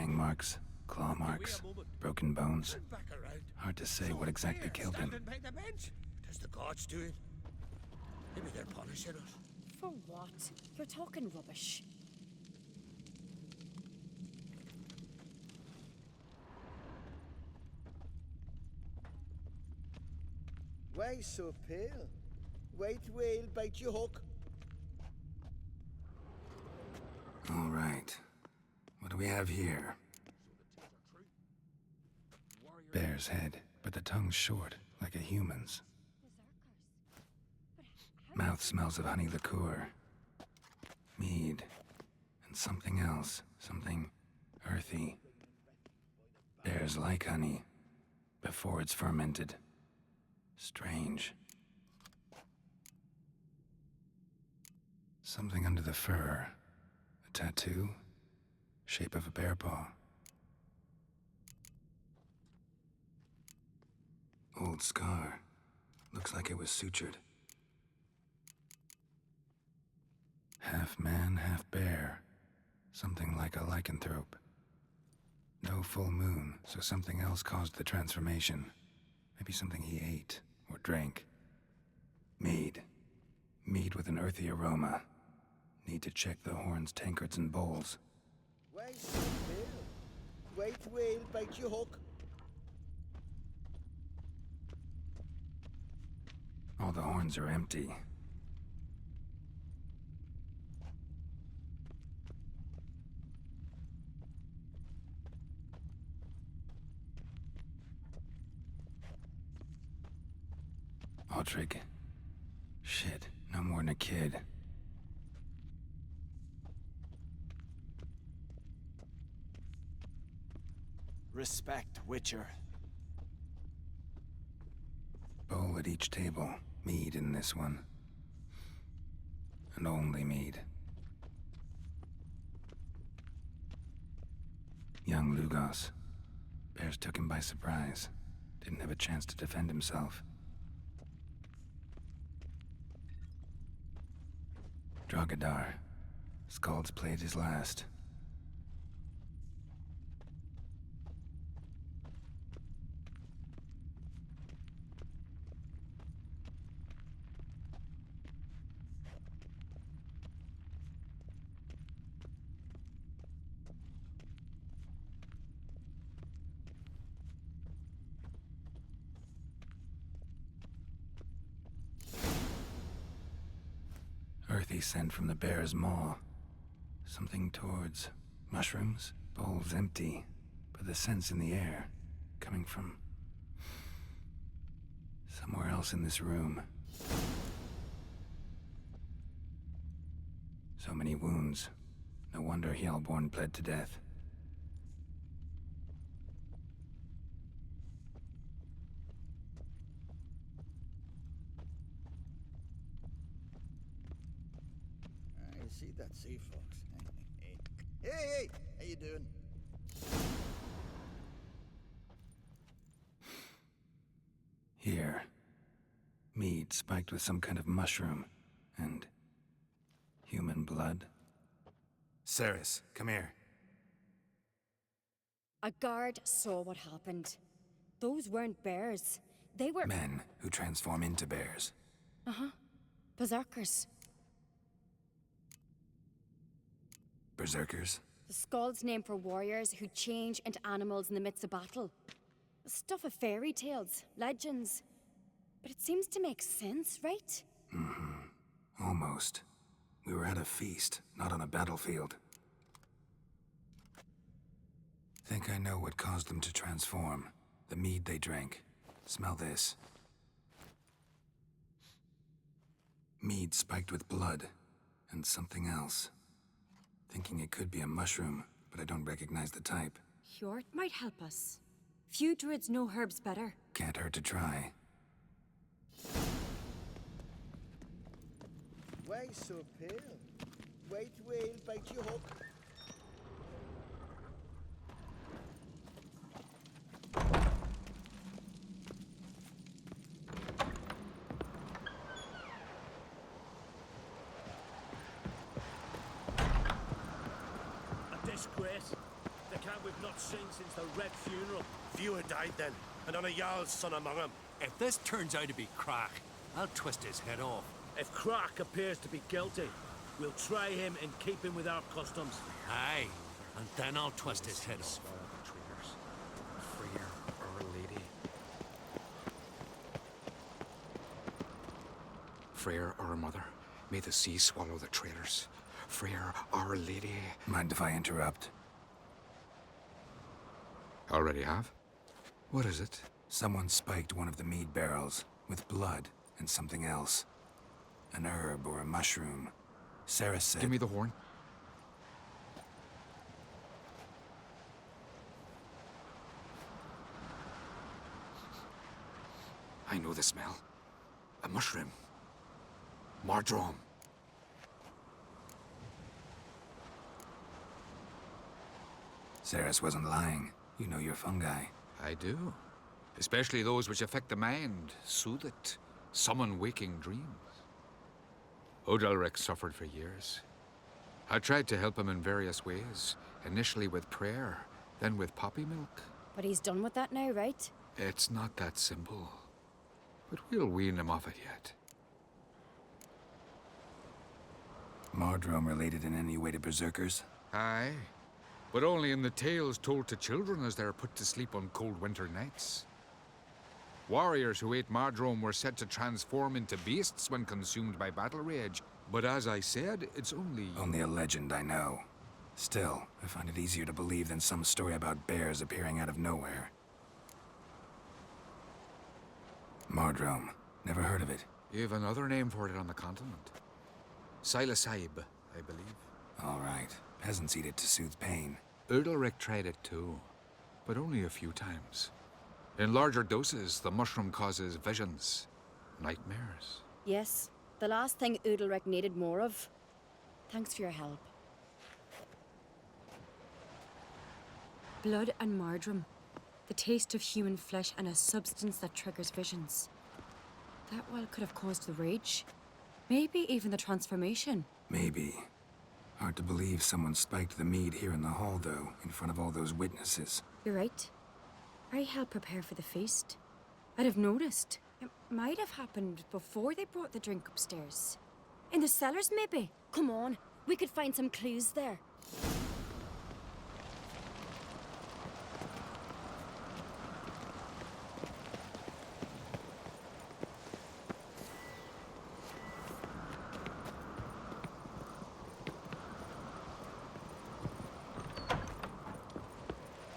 fang marks, claw marks, broken bones. Back around. Hard to say what exactly killed him. Standing by the bench. Tis the gods doing. Maybe they're punishing us. For what? You're talking rubbish. Why so pale? White whale bite you hook. All right. What do we have here? Bear's head, but the tongue's short, like a human's. Mouth smells of honey liqueur. Mead. And something else. Something earthy. Bears like honey. Before it's fermented. Strange. Something under the fur. A tattoo? Shape of a bear paw. Old scar. Looks like it was sutured. Half man, half bear. Something like a lycanthrope. No full moon, so something else caused the transformation. Maybe something he ate or drank. Mead. Mead with an earthy aroma. Need to check the horns, tankards, and bowls. Why so pale? White whale bite you hook. All the horns are empty. Aldrich. Shit, no more than a kid. Respect, Witcher. Bowl at each table. Mead in this one. And only mead. Young Lugos. Bears took him by surprise. Didn't have a chance to defend himself. Drogadar. Skald's played his last. Earthy scent from the bear's maw. Something towards mushrooms. Bowl's empty, but the scent's in the air. Coming from somewhere else in this room. So many wounds. No wonder Hjalborn bled to death. I see that sea fox. Hey, how you doing? Here. Mead spiked with some kind of mushroom. And human blood. Ceres, come here. A guard saw what happened. Those weren't bears. They were... Men who transform into bears. berserkers. Berserkers? The Skald's name for warriors who change into animals in the midst of battle. The stuff of fairy tales, legends. But it seems to make sense, right? Almost. We were at a feast, not on a battlefield. Think I know what caused them to transform. The mead they drank. Smell this. Mead spiked with blood. And something else. Thinking it could be a mushroom, but I don't recognize the type. Hjort might help us. Few druids know herbs better. Can't hurt to try. Why so pale? White whale bite you hook. A disgrace. They can't we've not seen since the Red funeral. Few had died then, and on a Jarl's son among them. If this turns out to be Crack, I'll twist his head off. If Crack appears to be guilty, we'll try him and keep him with our customs. Aye, and then I'll twist his head off. Freer, Our Lady. Freer, our mother, may the sea swallow the traitors. Freer, Our Lady. Mind if I interrupt? Already have? What is it? Someone spiked one of the mead barrels with blood and something else. An herb or a mushroom. Sarah said... Give me the horn. I know the smell. A mushroom. Mardrome. Saris wasn't lying. You know your fungi. I do. Especially those which affect the mind, soothe it, summon waking dreams. Odalric suffered for years. I tried to help him in various ways, initially with prayer, then with poppy milk. But he's done with that now, right? It's not that simple. But we'll wean him off it yet. Mardrome related in any way to berserkers? Aye. But only in the tales told to children as they're put to sleep on cold winter nights. Warriors who ate Mardrome were said to transform into beasts when consumed by battle rage. But as I said, it's only... Only a legend, I know. Still, I find it easier to believe than some story about bears appearing out of nowhere. Mardrome. Never heard of it. You have another name for it on the continent. Silasaib, I believe. All right. Peasants eat it to soothe pain. Udalric tried it too, but only a few times. In larger doses, the mushroom causes visions, nightmares. Yes. The last thing Udalric needed more of. Thanks for your help. Blood and Mardrome. The taste of human flesh and a substance that triggers visions. That well could have caused the rage. Maybe even the transformation. Maybe. Hard to believe someone spiked the mead here in the hall, though, in front of all those witnesses. You're right. I helped prepare for the feast. I'd have noticed. It might have happened before they brought the drink upstairs. In the cellars, maybe. Come on. We could find some clues there.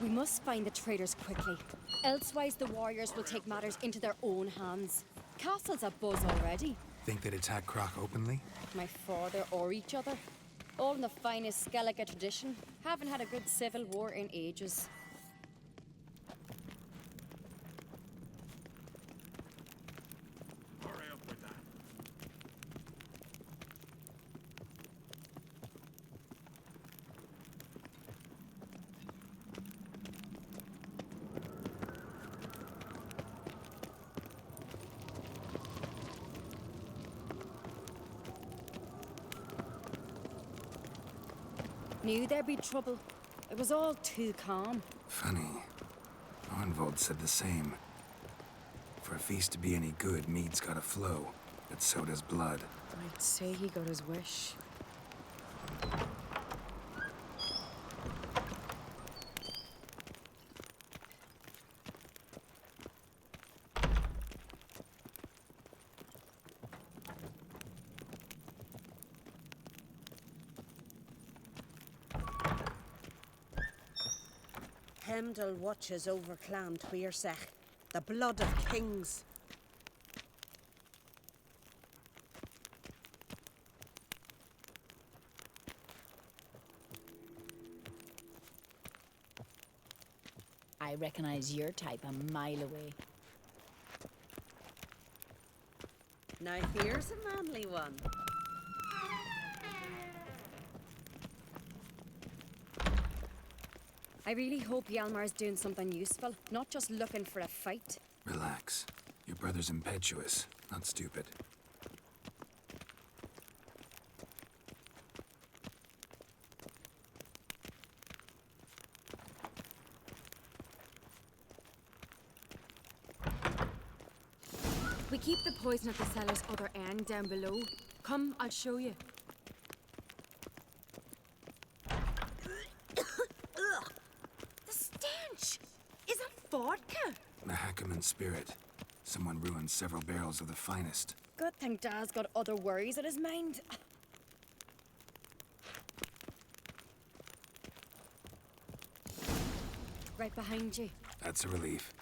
We must find the traitors quickly. Elsewise, the warriors will take matters into their own hands. Castle's abuzz already. Think they'd attack Croc openly? My father or each other. All in the finest Skellige tradition. Haven't had a good civil war in ages. Hurry up with that. Knew there'd be trouble. It was all too calm. Funny. Arnvold said the same. For a feast to be any good, mead's gotta flow, but so does blood. I'd say he got his wish. Hemdall watches over Clan Tuirsech, the blood of kings. I recognize your type a mile away. Now here's a manly one. I really hope Hjalmar's doing something useful, not just looking for a fight. Relax. Your brother's impetuous, not stupid. we keep the poison at the cellar's other end down below. Come, I'll show you. The stench! Is that vodka? The Hackerman spirit. Someone ruined several barrels of the finest. Good thing Dad's got other worries on his mind. Right behind you. That's a relief.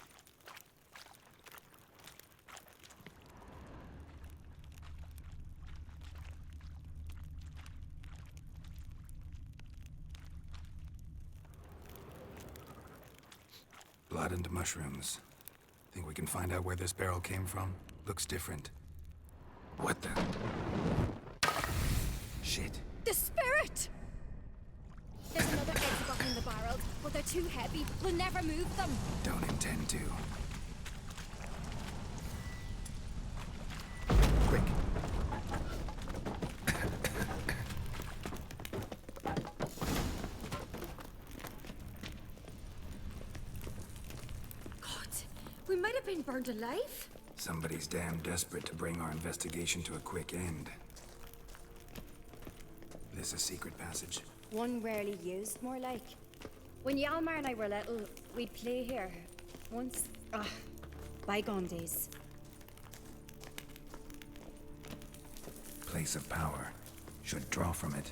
Blood and mushrooms. Think we can find out where this barrel came from? Looks different. What the? Shit. The spirit! There's another exit behind the barrels, but they're too heavy. We'll never move them. Don't intend to. Quick. God, we might have been burned alive. Somebody's damn desperate to bring our investigation to a quick end. This a secret passage? One rarely used, more like. When Yalmar and I were little, we'd play here. Once. Bygone days. Place of power. Should draw from it.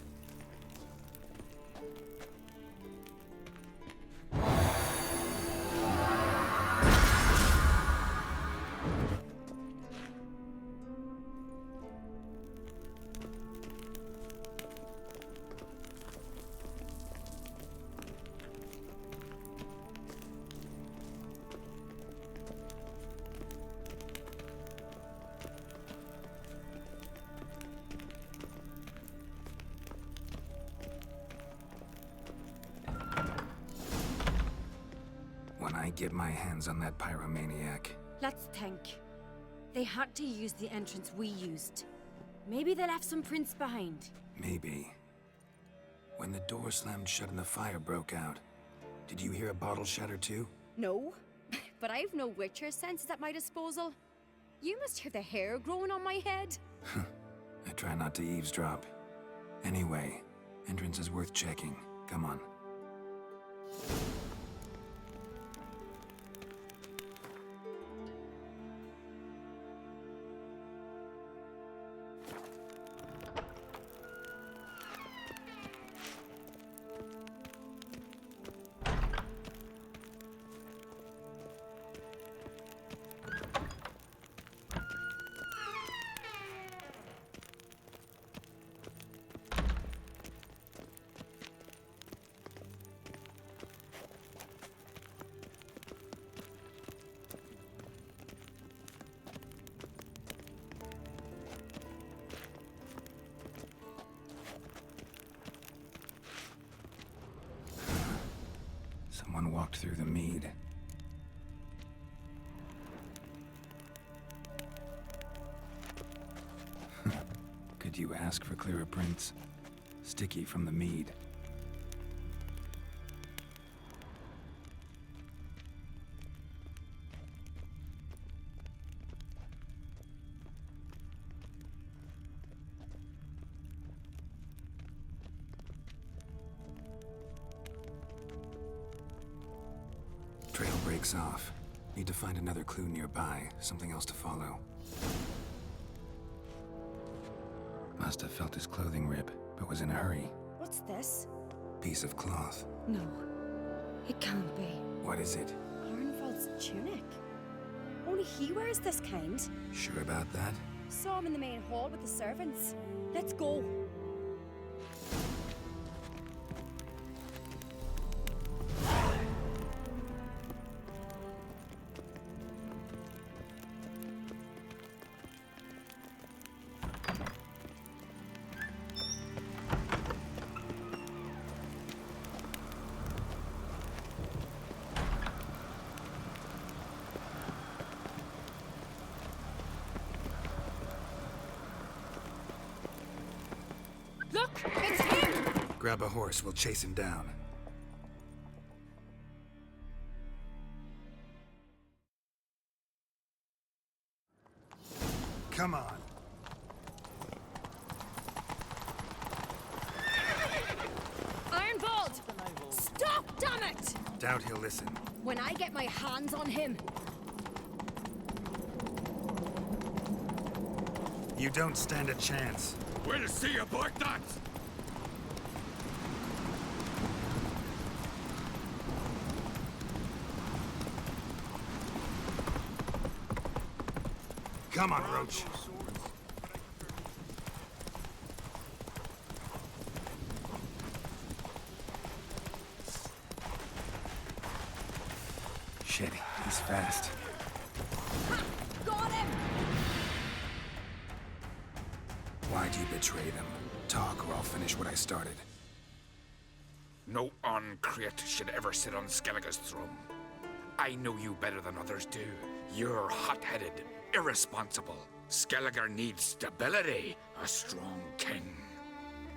When I get my hands on that pyromaniac. Let's think. They had to use the entrance we used. Maybe they left some prints behind. Maybe. When the door slammed shut and the fire broke out, did you hear a bottle shatter too? No, but I've no Witcher senses at my disposal. You must hear the hair growing on my head. I try not to eavesdrop. Anyway, entrance is worth checking. Come on. Someone walked through the mead. Could you ask for clearer prints? Sticky from the mead. Trail breaks off. Need to find another clue nearby, something else to follow. Must have felt his clothing rip, but was in a hurry. What's this? Piece of cloth. No, it can't be. What is it? Arnvald's tunic. Only he wears this kind. Sure about that? Saw him in the main hall with the servants. Let's go. Look, it's him! Grab a horse, we'll chase him down. Come on. Ironbolt! Stop, damn it! Doubt he'll listen. When I get my hands on him, You don't stand a chance. We'll see about that! Come on, Roach. Shit, he's fast. got him! Why'd you betray them? Talk, or I'll finish what I started. No Uncreate should ever sit on Skellige's throne. I know you better than others do. You're hot-headed, irresponsible. Skellige needs stability, a strong king.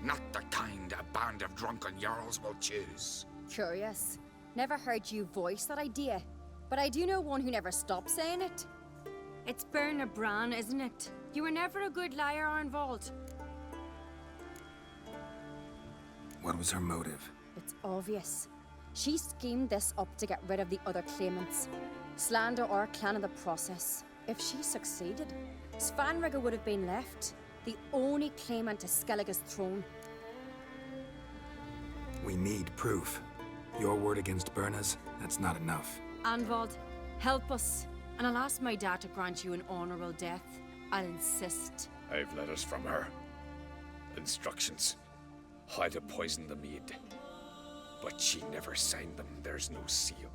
Not the kind a band of drunken jarls will choose. Curious. Never heard you voice that idea, but I do know one who never stops saying it. It's Berna Bran, isn't it? You were never a good liar, Arnvald. What was her motive? It's obvious. She schemed this up to get rid of the other claimants. Slander our clan in the process. If she succeeded, Svanrige would have been left, the only claimant to Skellige's throne. We need proof. Your word against Berna's, that's not enough. Arnvald, help us. And I'll ask my dad to grant you an honorable death. I'll insist. I've letters from her. Instructions. How to poison the mead. But she never signed them. There's no seal.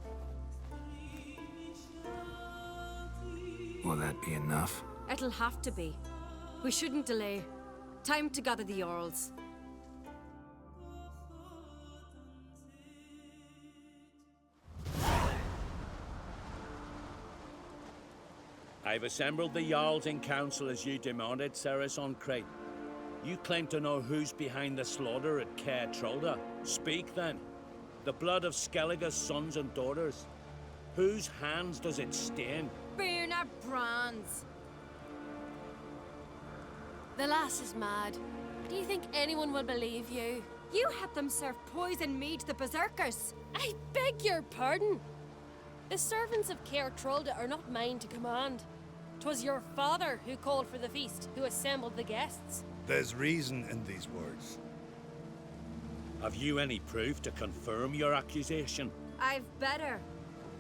Will that be enough? It'll have to be. We shouldn't delay. Time to gather the Jarls. I've assembled the Jarls in council as you demanded, Cerys Uncreate. You claim to know who's behind the slaughter at Caer Trolda. Speak then. The blood of Skellige's sons and daughters. Whose hands does it stain? Berna Bran's. The lass is mad. Do you think anyone will believe you? You had them serve poison mead to the berserkers. I beg your pardon. The servants of Caer Trolda are not mine to command. 'Twas your father who called for the feast, who assembled the guests. There's reason in these words. Have you any proof to confirm your accusation? I've better.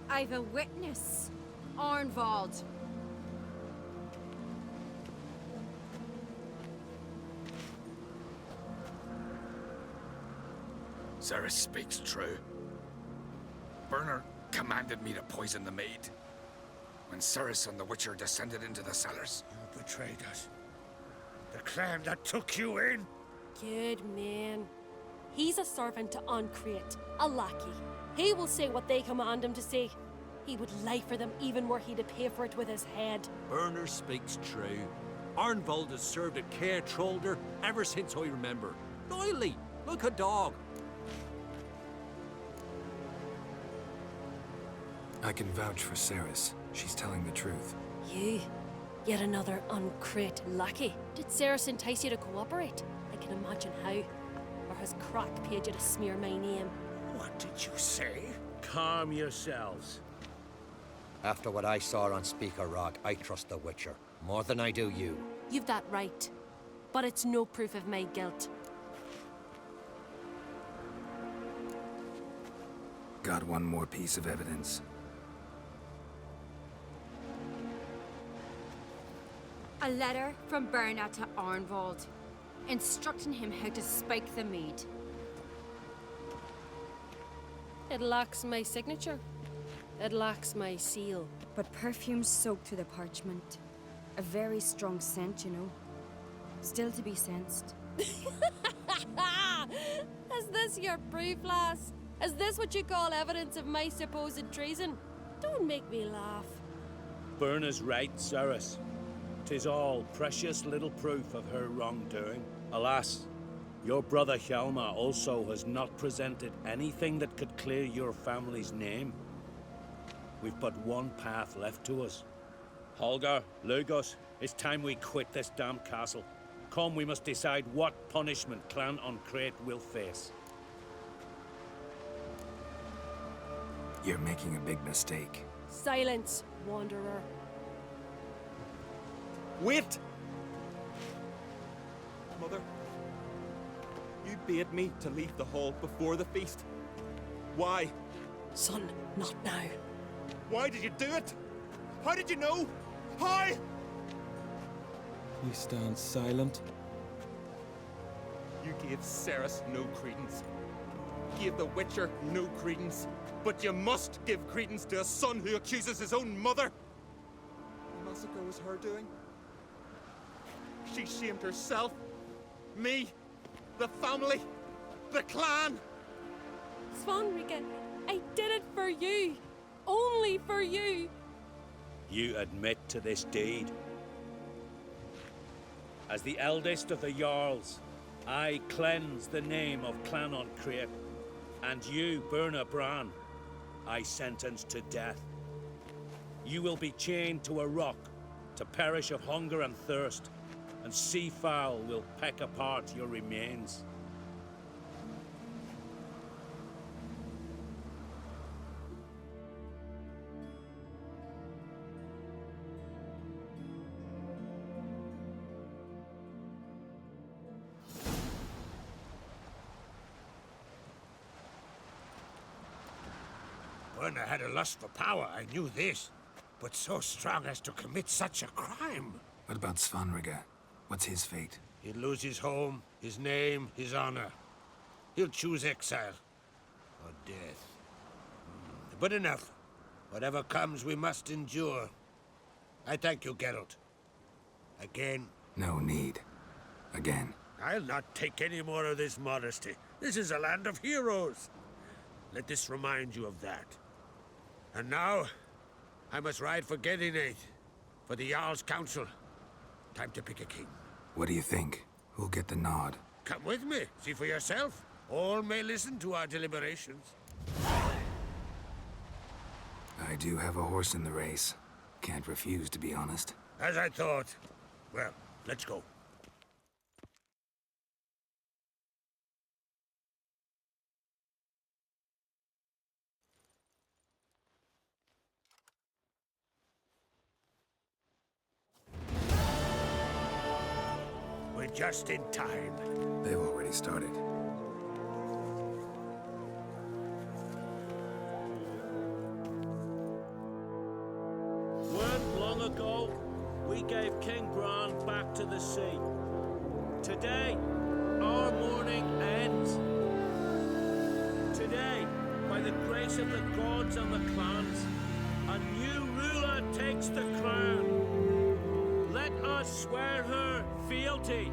I've a witness. Arnvald. Cerys speaks true. Berna commanded me to poison the maid. When Cerys and the Witcher descended into the cellars. You betrayed us. The clan that took you in. Good man. He's a servant to Uncreate, a lackey. He will say what they command him to say. He would lie for them even were he to pay for it with his head. Berner speaks true. Arnvald has served at Caer Trolder ever since I remember. Loyally, like a dog. I can vouch for Cerys. She's telling the truth. You? Yet another Uncreate lackey. Did Cerys entice you to cooperate? I can imagine how. Or has Crack paid you to smear my name? What did you say? Calm yourselves. After what I saw on Speaker Rock, I trust the Witcher. More than I do you. You've that right. But it's no proof of my guilt. Got one more piece of evidence. A letter from Berna to Arnvald, instructing him how to spike the mead. It lacks my signature. It lacks my seal. But perfume soaked through the parchment. A very strong scent, you know. Still to be sensed. Is this your proof, lass? Is this what you call evidence of my supposed treason? Don't make me laugh. Berna's right, Cerys. 'Tis all precious little proof of her wrongdoing. Alas, your brother Hjalmar also has not presented anything that could clear your family's name. We've but one path left to us. Holger, Lugos, It's time we quit this damn castle. Come, we must decide what punishment Clan on Crete will face. You're making a big mistake. Silence, Wanderer. Wait! Mother, you bade me to leave the hall before the feast. Why? Son, not now. Why did you do it? How did you know? How? You stand silent. You gave Cerys no credence. Gave the Witcher no credence. But you must give credence to a son who accuses his own mother. The massacre was her doing. She shamed herself, me, the family, the clan. Svanrige, I did it for you. Only for you. You admit to this deed. As the eldest of the Jarls, I cleanse the name of Clan on Crete, and you, Birna Bran, I sentence to death. You will be chained to a rock to perish of hunger and thirst, and sea fowl will peck apart your remains. Birna had a lust for power, I knew this. But so strong as to commit such a crime. What about Svanrige? What's his fate? He'll lose his home, his name, his honor. He'll choose exile. Or death. But enough. Whatever comes, we must endure. I thank you, Geralt. Again. No need. Again. I'll not take any more of this modesty. This is a land of heroes. Let this remind you of that. And now, I must ride for Gedinate, for the Jarl's Council. Time to pick a king. What do you think? Who'll get the nod? Come with me, see for yourself. All may listen to our deliberations. I do have a horse in the race. Can't refuse, to be honest. As I thought. Well, let's go. We're just in time. They've already started. Weren't long ago, we gave King Bran back to the sea. Today, our mourning ends. Today, by the grace of the gods and the clans, a new ruler takes the crown. Let us swear her fealty.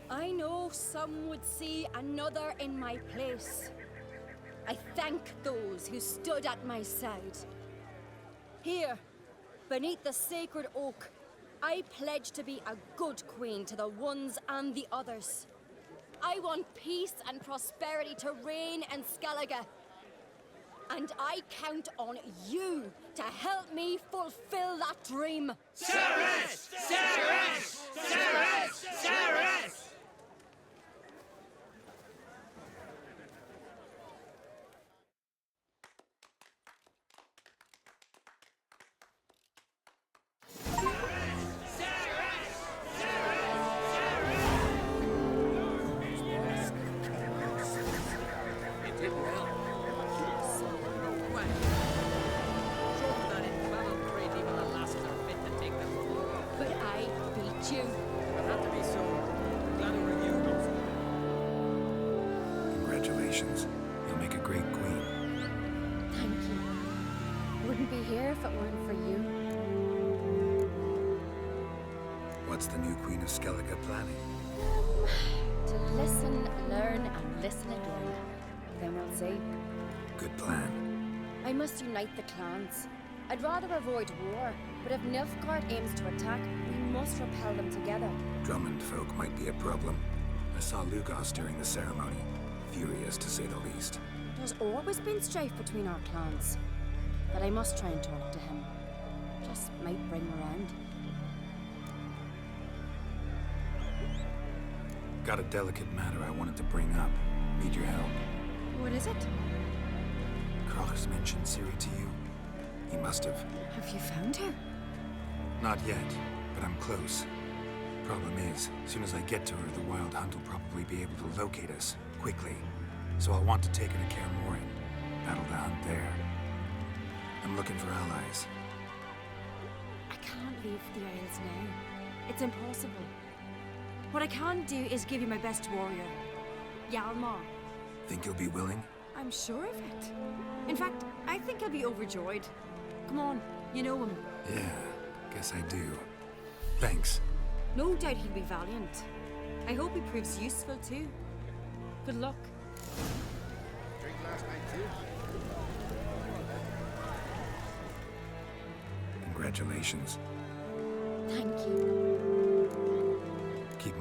I know some would see another in my place. I thank those who stood at my side. Here, beneath the sacred oak, I pledge to be a good queen to the ones and the others. I want peace and prosperity to reign in Skellige. And I count on you to help me fulfill that dream. Cerys! Cerys! Cerys! Cerys! But I beat you. Congratulations. You'll make a great queen. Thank you. Wouldn't be here if it weren't for you. What's the new Queen of Skellige planning? To listen, learn, and listen again. Then we'll see. Good plan. I must unite the clans. I'd rather avoid war, but if Nilfgaard aims to attack, we must repel them together. Drummond folk might be a problem. I saw Lugos during the ceremony. Furious, to say the least. There's always been strife between our clans. But I must try and talk to him. Just might bring him around. Got a delicate matter I wanted to bring up. Need your help. What is it? Crocus mentioned Ciri to you? He must have. Have you found her? Not yet, but I'm close. Problem is, as soon as I get to her, the Wild Hunt will probably be able to locate us, quickly. So I'll want to take her to Kaer Morhen. Battle the hunt there. I'm looking for allies. I can't leave the Isles now. It's impossible. What I can do is give you my best warrior, Hjalmar. Think you'll be willing? I'm sure of it. In fact, I think he'll be overjoyed. Come on, you know him. Yeah, guess I do. Thanks. No doubt he'll be valiant. I hope he proves useful too. Good luck. Drink last night too? Congratulations. Thank you. Keep...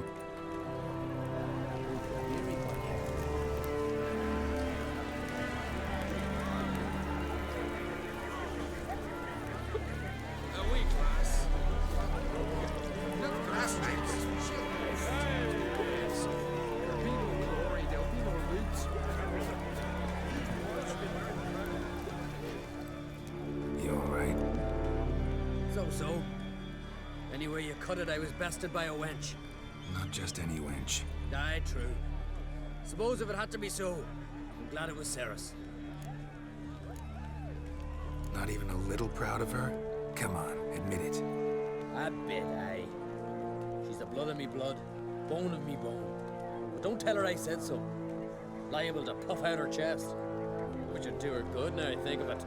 Away, class. Look, last night. There'll be no glory, there'll be no roots. You alright? So. Anyway you cut it, I was bested by a wench. Not just any wench. Aye, true. Suppose if it had to be so, I'm glad it was Ceres. Not even a little proud of her? Come on, admit it. A bit, aye. She's the blood of me blood, bone of me bone. But don't tell her I said so. Liable to puff out her chest. Which would do her good now I think of it.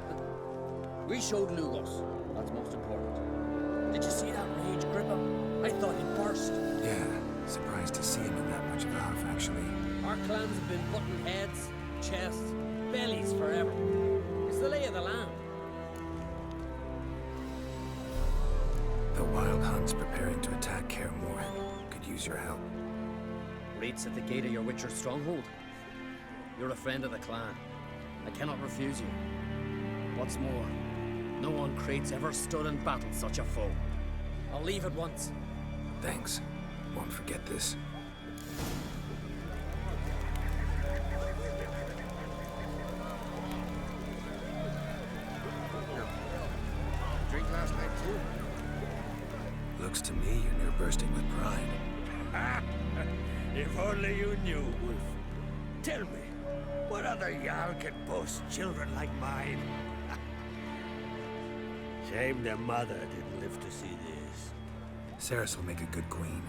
We showed Lugos. That's most important. Did you see that rage grip him? I thought he'd burst. Yeah, surprised to see him in that much of a huff, actually. Our clans have been butting heads, chests, bellies forever. It's the lay of the land. The Wild Hunt's preparing to attack Kaer Morhen. Could use your help. Raid's at the gate of your Witcher stronghold. You're a friend of the clan. I cannot refuse you. What's more, no one Crate's ever stood in battle such a foe. I'll leave at once. Thanks. Won't forget this. Drink last night too? Looks to me you're near bursting with pride. If only you knew, Wolf. Tell me, what other Jarl can boast children like mine? Shame their mother didn't live to see this. Ceres will make a good queen.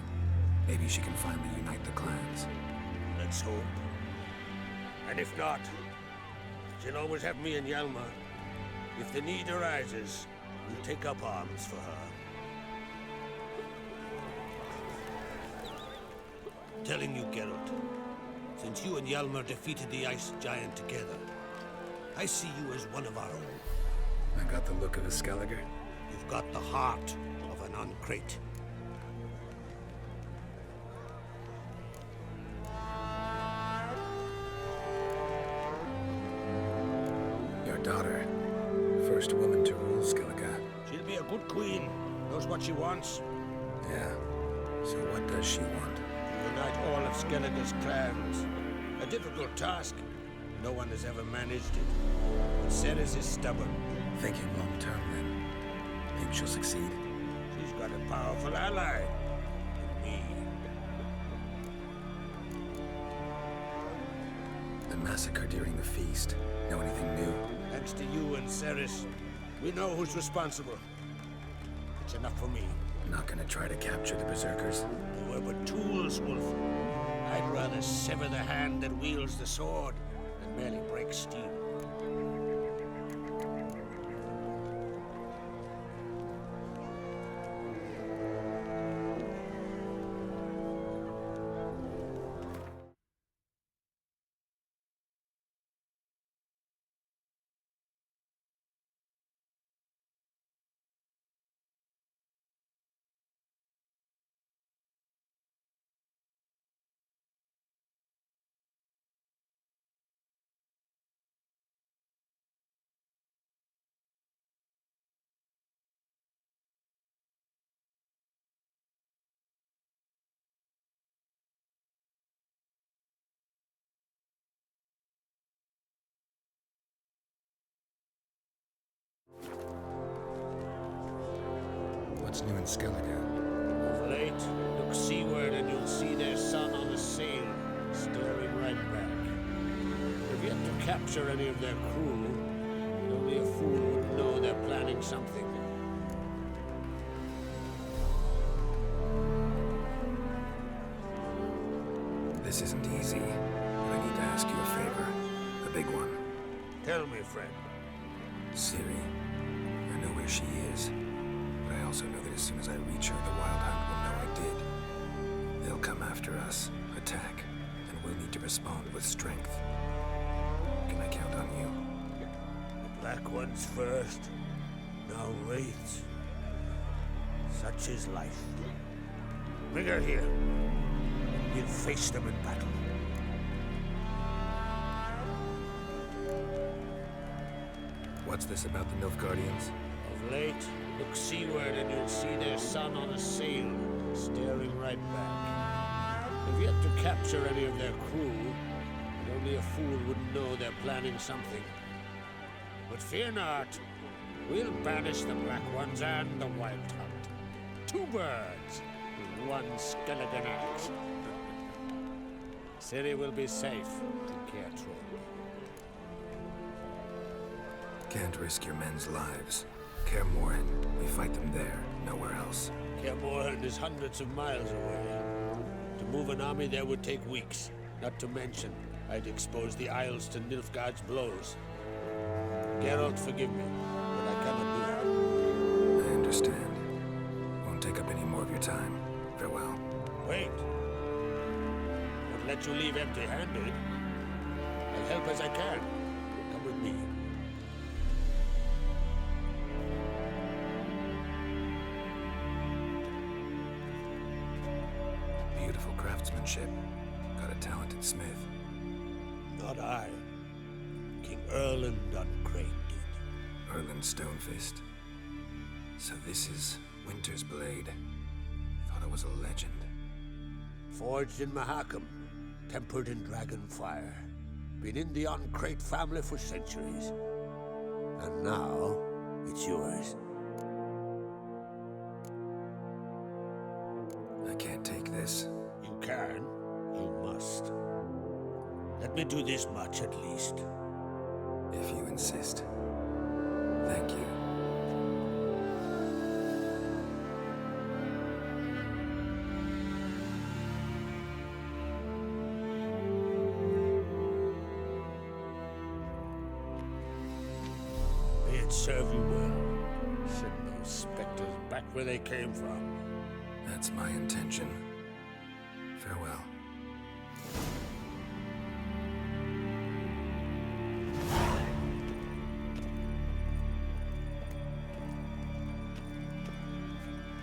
Maybe she can finally unite the clans. Let's hope. And if not, she'll always have me and Hjalmar. If the need arises, we'll take up arms for her. Telling you, Geralt, since you and Hjalmar defeated the Ice Giant together, I see you as one of our own. I got the look of a Skelliger. You've got the heart of an Uncrate. Your daughter. First woman to rule Skellige. She'll be a good queen. Knows what she wants. Yeah. So what does she want? To unite all of Skellige's clans. A difficult task. No one has ever managed it. But Ceres is stubborn. Thinking long term, then. Think she'll succeed? She's got a powerful ally. Me. The massacre during the feast. Know anything new? Thanks to you and Ceres, we know who's responsible. It's enough for me. Not gonna try to capture the Berserkers? They were but tools, Wolf. I'd rather sever the hand that wields the sword than merely break steel. What's new in Skellige? Of late, look seaward and you'll see their sun on a sail, staring right back. They've yet to capture any of their crew. Only a fool would know they're planning something. This isn't easy, but I need to ask you a favor. A big one. Tell me, friend. Ciri. I know where she is. But I also know that as soon as I reach her, the Wild Hunt will know I did. They'll come after us, attack, and we'll need to respond with strength. Can I count on you? The Black Ones first, now Wraiths. Such is life. Bring her here. We'll face them in battle. What's this about the Nilfgaardians? Of late, look seaward and you'll see their sun on a sail, staring right back. They've yet to capture any of their crew, and only a fool would know they're planning something. But fear not, we'll banish the Black Ones and the Wild Hunt. 2 birds with 1 skeleton axe. Ciri will be safe to Caer Trol. Can't risk your men's lives. Kaer Morhen, we fight them there, nowhere else. Kaer Morhen is hundreds of miles away. To move an army there would take weeks. Not to mention, I'd expose the Isles to Nilfgaard's blows. Geralt, forgive me, but I cannot do it. I understand. Won't take up any more of your time. Farewell. Wait. Won't let you leave empty-handed. I'll help as I can. Come with me. Beautiful craftsmanship. Got a talented smith. Not I. King Erland Uncrate did. Erland Stonefist. So this is Winter's Blade. Thought it was a legend. Forged in Mahakam, tempered in dragon fire. Been in the Uncrate family for centuries. And now, it's yours. I can't take this. You can. You must. Let me do this much at least. If you insist. Thank you. May it serve you well. Send those specters back where they came from. That's my intention. Farewell.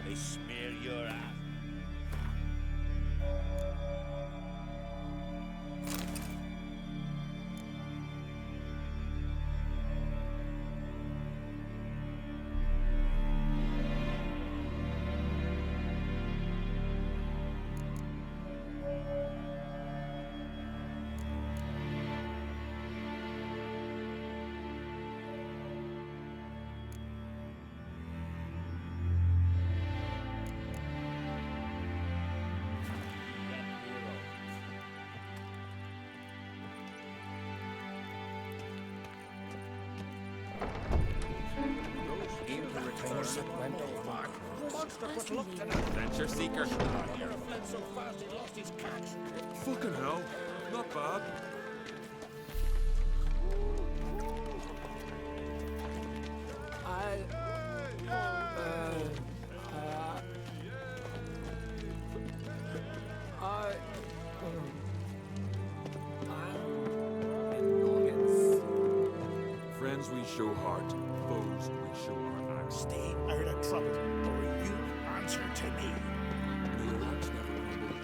They smear your ass. Adventure seeker. So fast he lost his cat. Fucking hell. Not bad. Friends we show heart, foes we show our axe. Stay out of trouble, or you answer to me. May your axe never humble.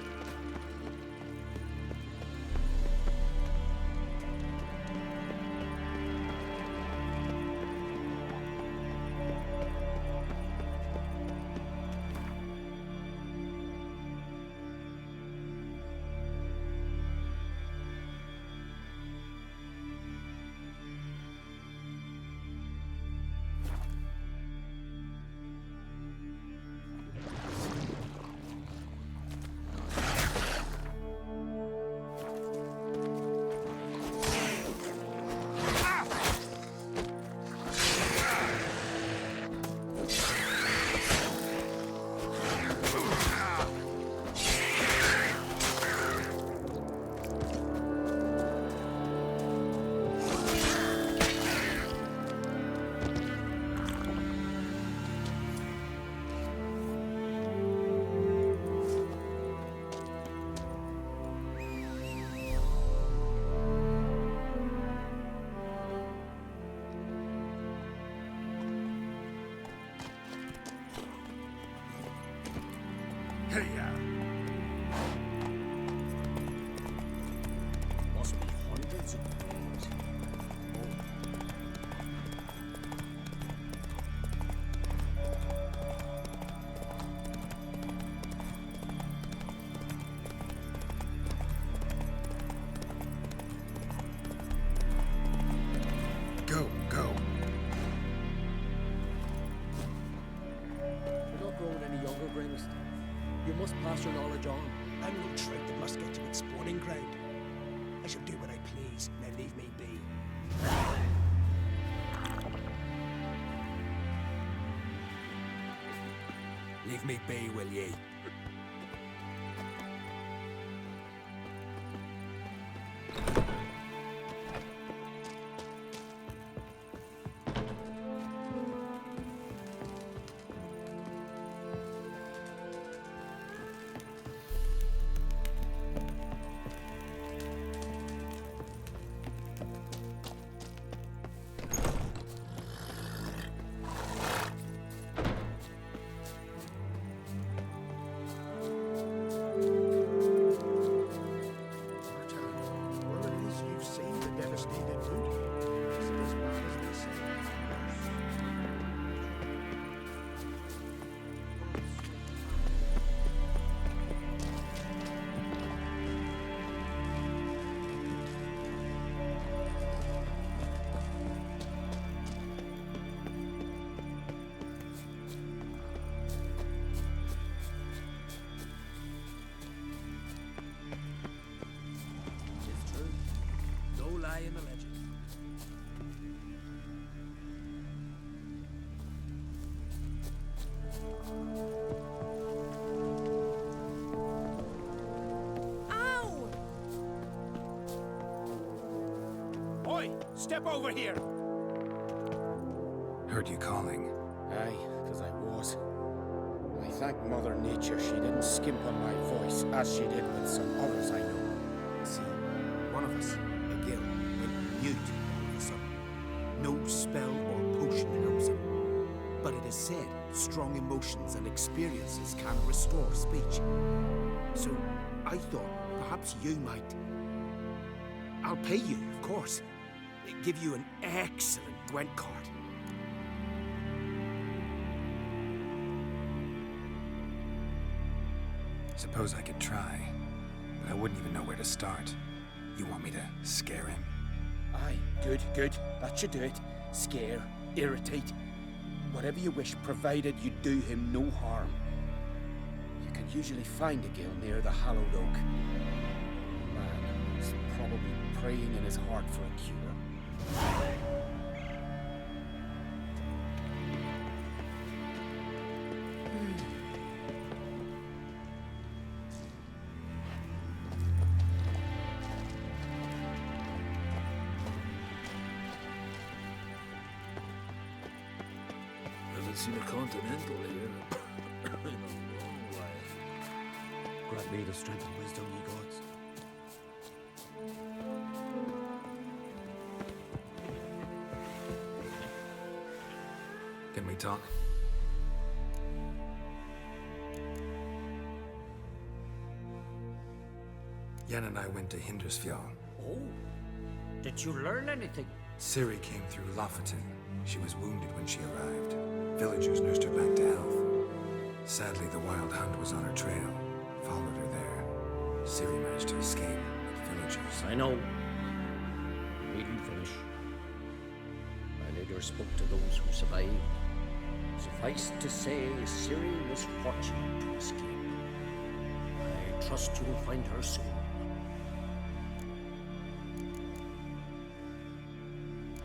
Must be hundreds of graves. Go, go. You're not growing any younger, Grandest. You must pass your knowledge on. I'm no trick that must get to its spawning ground. I shall do what I please. Now leave me be. Leave me be, will ye? What it is you've seen the devastated root? Is it as bad as they say? It's true. No lie in the legend. Ow! Oi! Step over here! Heard you calling. Aye, 'cause I was. I thank Mother Nature she didn't skimp on my voice, as she did with some others I know. See, one of us, a gill, went mute all of a sudden. No spell or potion helps him. But it is said strong emotions and experiences can restore speech. So I thought perhaps you might. I'll pay you, of course. Give you an excellent Gwent card. Suppose I could try, but I wouldn't even know where to start. You want me to scare him? Aye, good, good. That should do it. Scare, irritate. Whatever you wish, provided you do him no harm. You can usually find a gill near the hallowed oak. Man is probably praying in his heart for a cure. Haven't seen a continental here in a long while. Grant me the strength and wisdom, ye gods. Can we talk? Yen and I went to Hindersfjall. Oh, did you learn anything? Ciri came through Lofoten. She was wounded when she arrived. Villagers nursed her back to health. Sadly, the Wild Hunt was on her trail. Followed her there. Ciri managed to escape, but the villagers... I know. Needn't finish. I later spoke to those who survived. Suffice to say, Ciri was fortunate to escape. I trust you'll find her soon.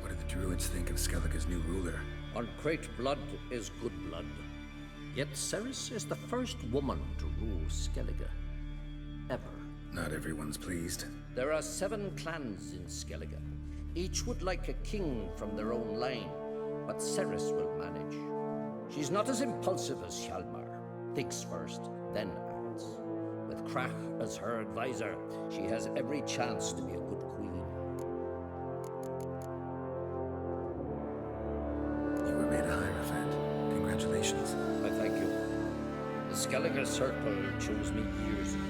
What do the Druids think of Skellige's new ruler? Uncrate blood is good blood. Yet Ceres is the first woman to rule Skellige. Ever. Not everyone's pleased. There are 7 clans in Skellige. Each would like a king from their own line, but Ceres will manage. She's not as impulsive as Hjalmar. Thinks first, then acts. With Krach as her advisor, she has every chance to be a good queen. You were made a Hierophant. Congratulations. I thank you. The Skellige Circle chose me years ago,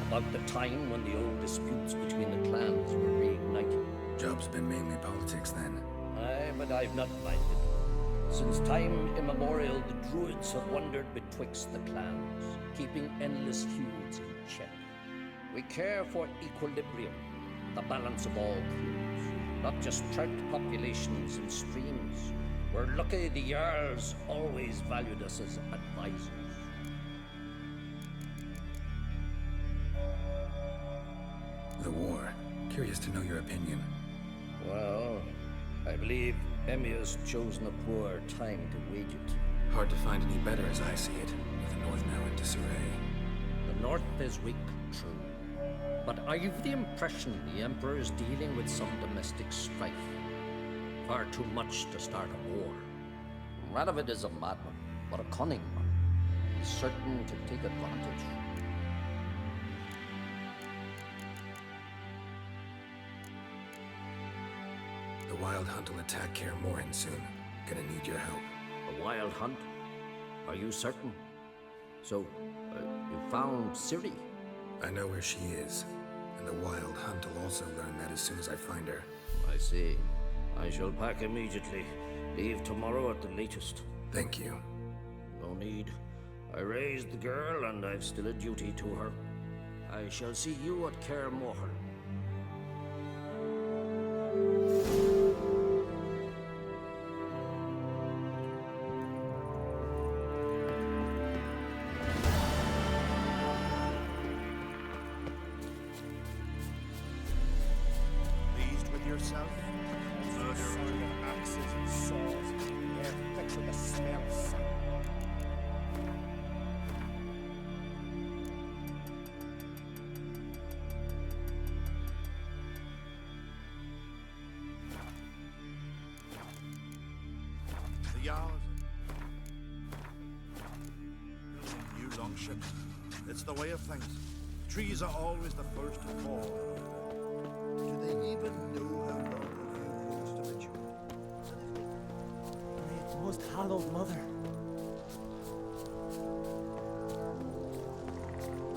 about the time when the old disputes between the clans were reignited. Job's been mainly politics then. Aye, but I've not minded. Since time immemorial, the Druids have wandered betwixt the clans, keeping endless feuds in check. We care for equilibrium, the balance of all crews, not just trout populations and streams. We're lucky the Jarls always valued us as advisors. The war. Curious to know your opinion. Well, I believe Emmir's chosen a poor time to wage it. Hard to find any better as I see it, with the North now in disarray. The North is weak, true. But I've the impression the Emperor is dealing with some domestic strife. Far too much to start a war. Radovid is a madman, but a cunning one. He's certain to take advantage. The Wild Hunt will attack Kaer Morhen soon. Gonna need your help. A wild hunt? Are you certain? So, you found Ciri? I know where she is, and the Wild Hunt will also learn that as soon as I find her. I see. I shall pack immediately. Leave tomorrow at the latest. Thank you. No need. I raised the girl, and I've still a duty to her. I shall see you at Kaer Morhen. Pleased with yourself? Further with axes and saws, the air thick with the smell of sand. The Jarls building new longships. It's the way of things. Trees are always the first to fall. Do they even know how long the view holds to maturity? Most hallowed mother.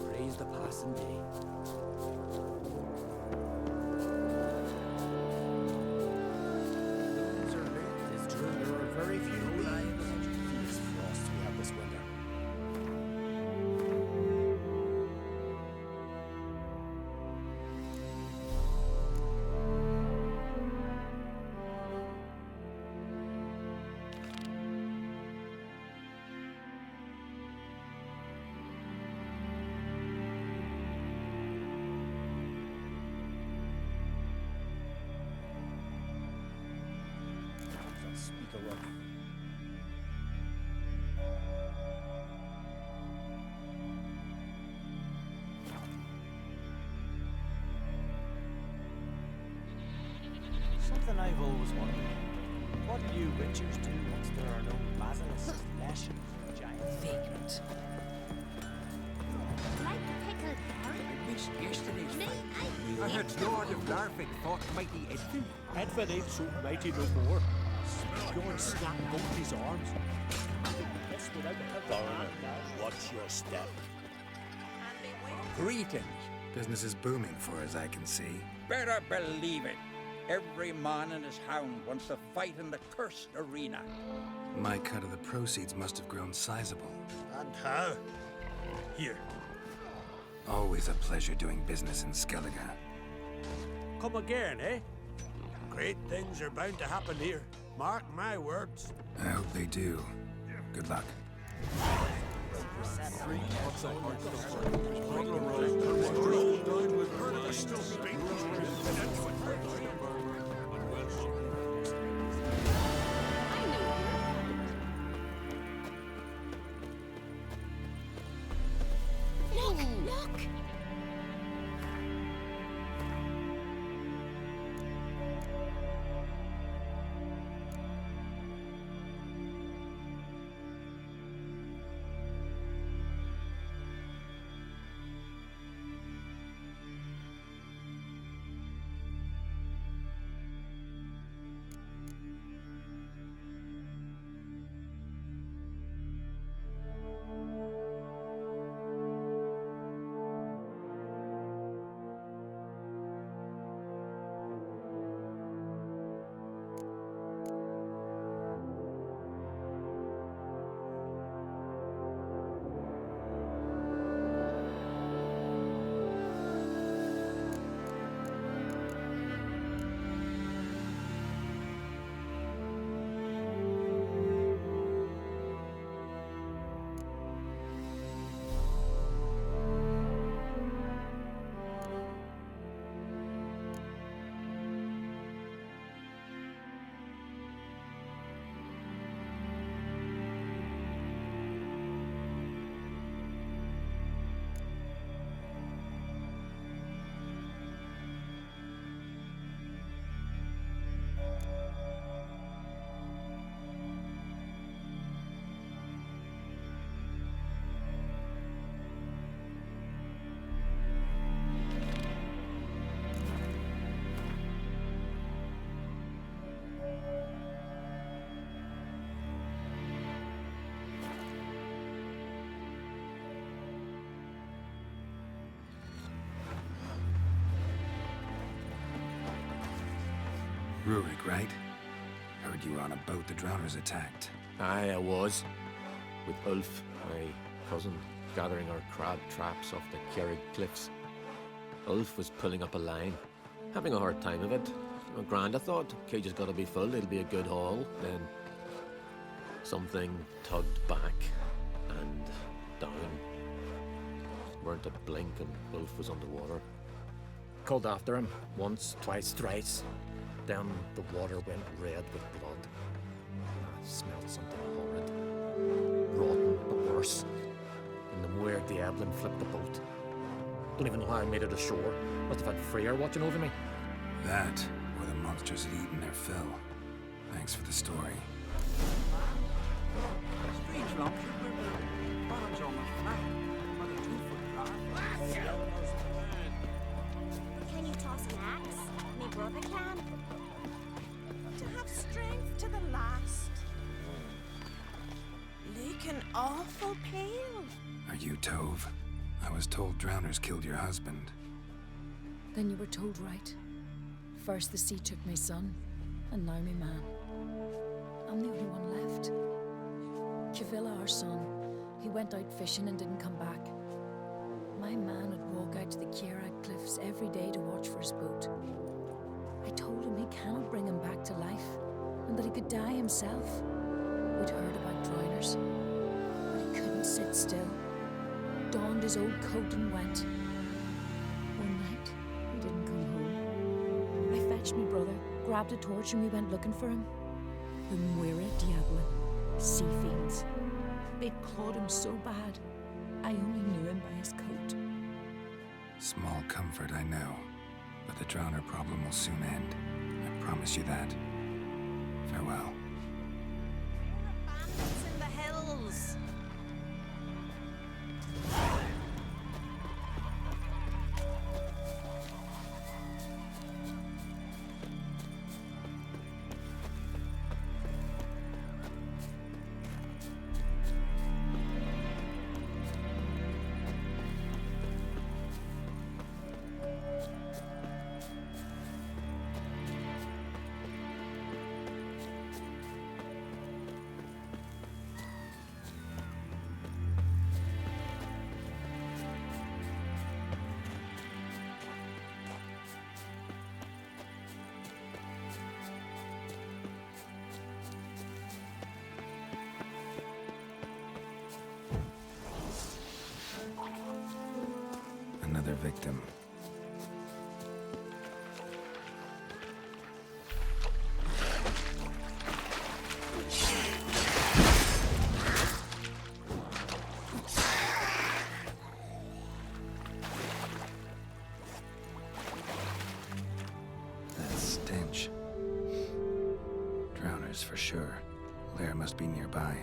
Praise the passing day. It's true, there are very few lives in this frost we have this winter. Speak a rough. Something I've always wondered. What do you witchers do once there are no basilisks, lashings, or giant vagrants? Like pickled carrot? I missed yesterday's Me, fight. I I heard Lord of Larvik fought mighty Edvin. Edvin ain't so mighty no more. Bjorn snapped both his arms. Yes, without the help of Foreigner, hand, watch your step. Greetings. Business is booming for as I can see. Better believe it. Every man and his hound wants to fight in the cursed arena. My cut of the proceeds must have grown sizable. And how? Here. Always a pleasure doing business in Skellige. Come again, eh? Great things are bound to happen here. Mark my words. I hope they do. Good luck. Look, look! Rurik, right? Heard you were on a boat the drowners attacked. Aye, I was. With Ulf, my cousin, gathering our crab traps off the Kerrig cliffs. Ulf was pulling up a line, having a hard time of it. Grand, I thought. Cage has got to be full, it'll be a good haul. Then something tugged back and down. Weren't a blink and Ulf was underwater. Called after him once, twice, thrice. Then the water went red with blood. I smelled something horrid. Rotten, but worse. And the Muir Diablin flipped the boat. Don't even know how I made it ashore. Must have had Freyr watching over me. That, or the monsters had eaten their fill. Thanks for the story. Strange lumps. Bottom's almost flat. About a 2-foot drop. Can you toss an axe? Me brother can. To have strength to the last. Looking awful pale. Are you Tove? I was told drowners killed your husband. Then you were told right. First the sea took my son, and now me man. I'm the only one left. Kavilla, our son, he went out fishing and didn't come back. My man would walk out to the Kierak cliffs every day to watch for his boat. I told him he cannot bring him back to life, and that he could die himself. We'd heard about drowners, but he couldn't sit still. Donned his old coat and went. One night, he didn't come home. I fetched me brother, grabbed a torch, and we went looking for him. The Muira Diablin, sea fiends. They'd clawed him so bad, I only knew him by his coat. Small comfort, I know. But the drowner problem will soon end. I promise you that. Farewell. Bandits in the hills. Another victim. That stench. Drowners for sure. Lair must be nearby.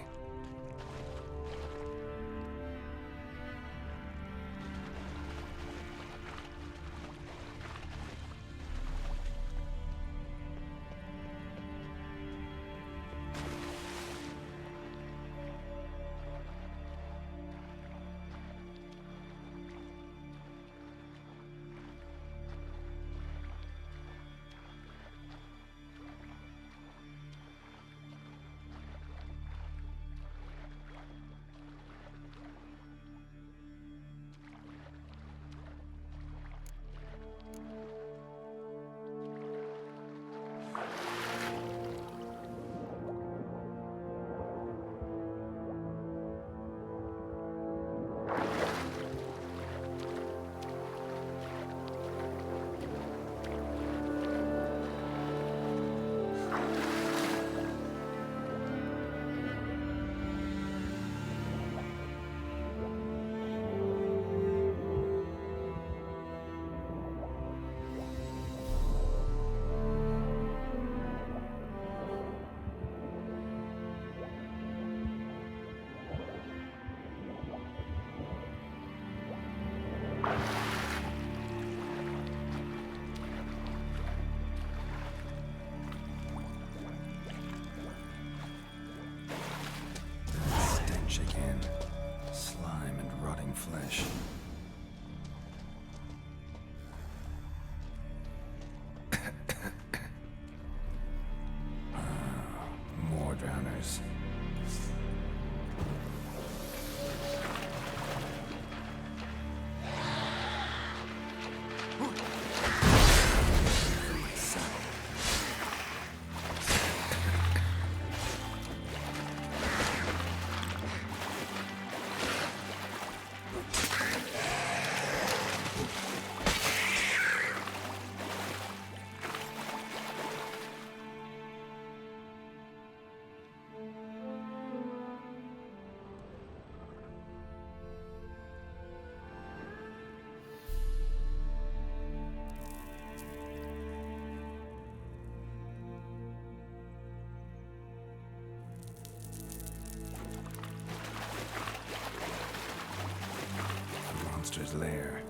Monster's lair,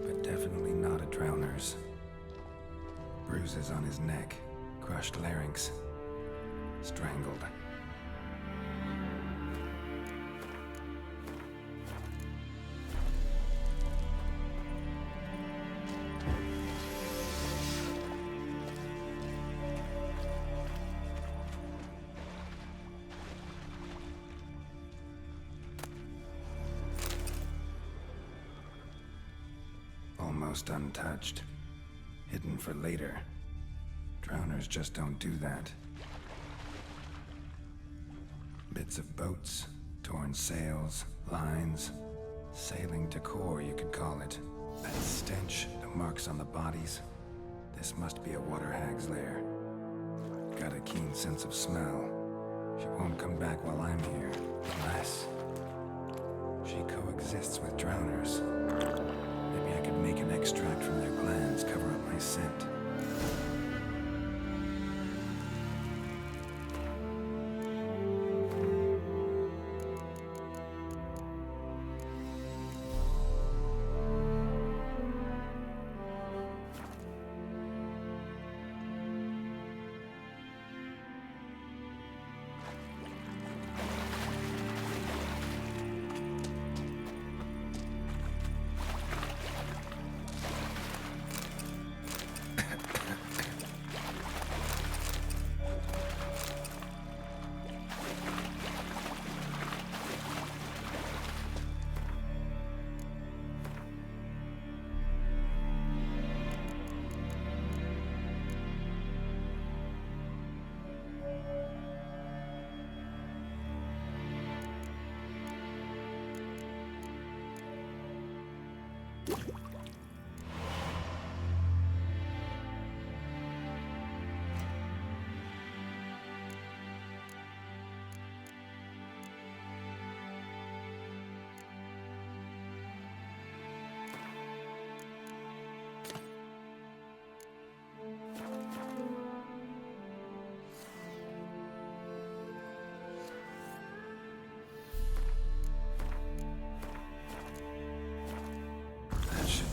but definitely not a drowner's. Bruises on his neck, crushed larynx, strangled. Almost untouched. Hidden for later. Drowners just don't do that. Bits of boats, torn sails, lines. Sailing decor, you could call it. That stench, the marks on the bodies. This must be a water hag's lair. Got a keen sense of smell. She won't come back while I'm here, unless she coexists with drowners. Maybe I could make an extract from their glands, cover up my scent.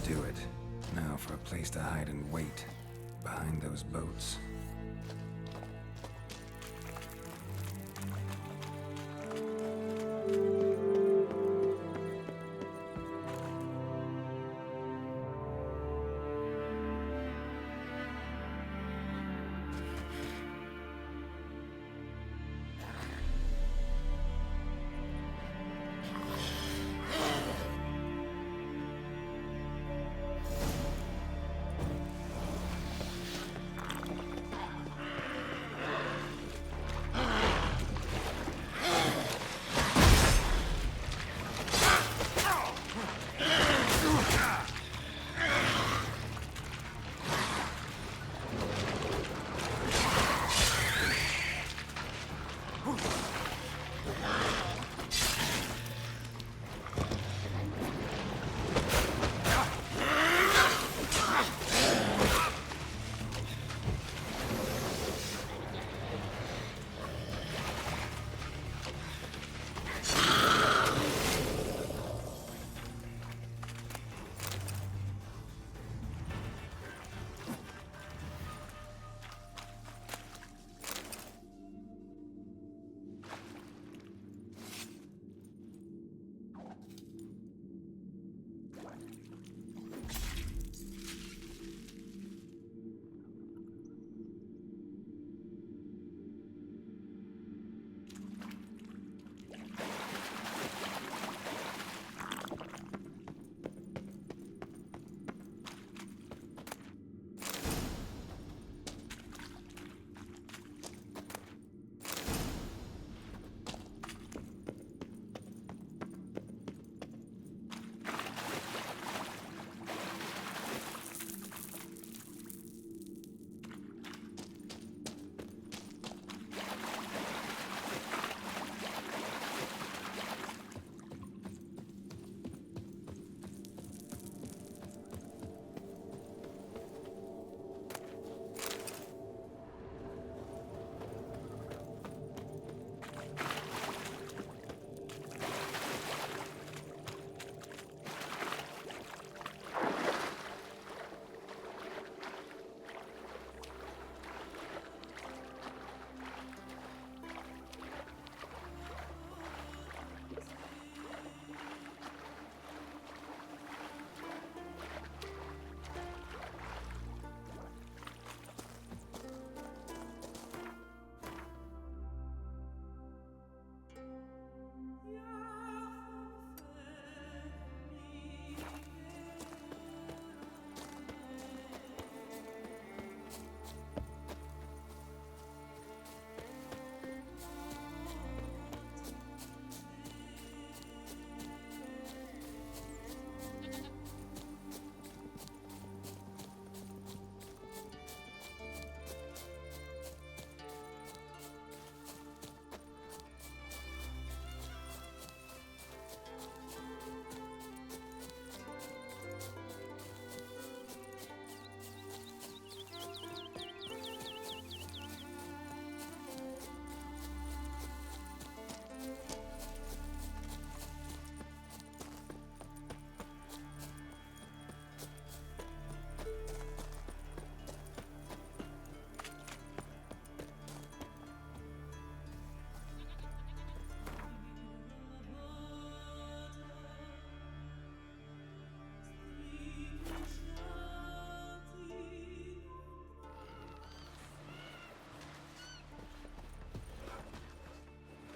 Do it. Now for a place to hide and wait. Behind those boats.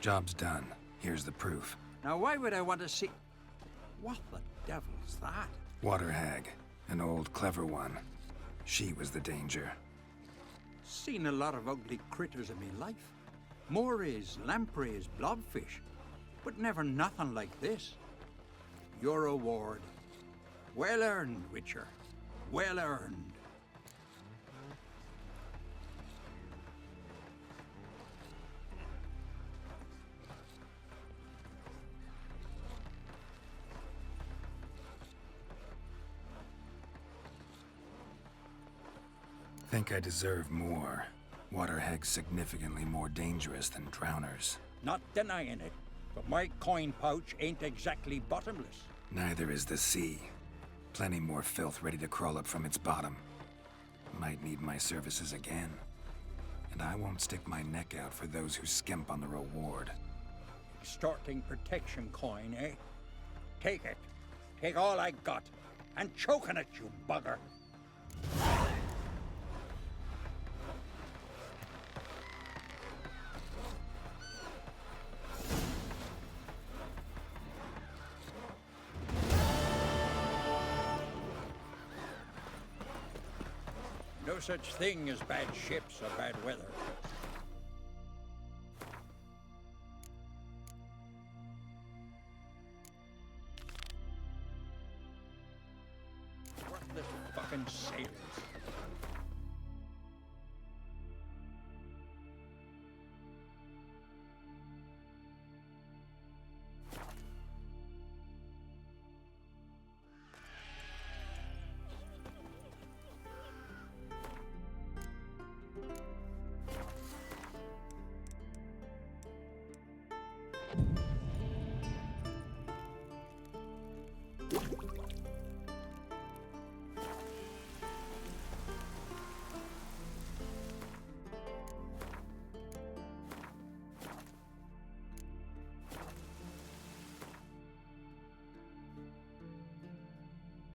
Job's done. Here's the proof. Now, why would I want to see... What the devil's that? Water hag. An old, clever one. She was the danger. Seen a lot of ugly critters in me life. Morays, lampreys, blobfish. But never nothing like this. Your reward. Well earned, Witcher. Well earned. Think I deserve more. Water hag's significantly more dangerous than drowners. Not denying it, but my coin pouch ain't exactly bottomless. Neither is the sea. Plenty more filth ready to crawl up from its bottom. Might need my services again. And I won't stick my neck out for those who skimp on the reward. Extorting protection coin, eh? Take it. Take all I got. And choke on it, you bugger. No such thing as bad ships or bad weather. Worthless fucking sailors.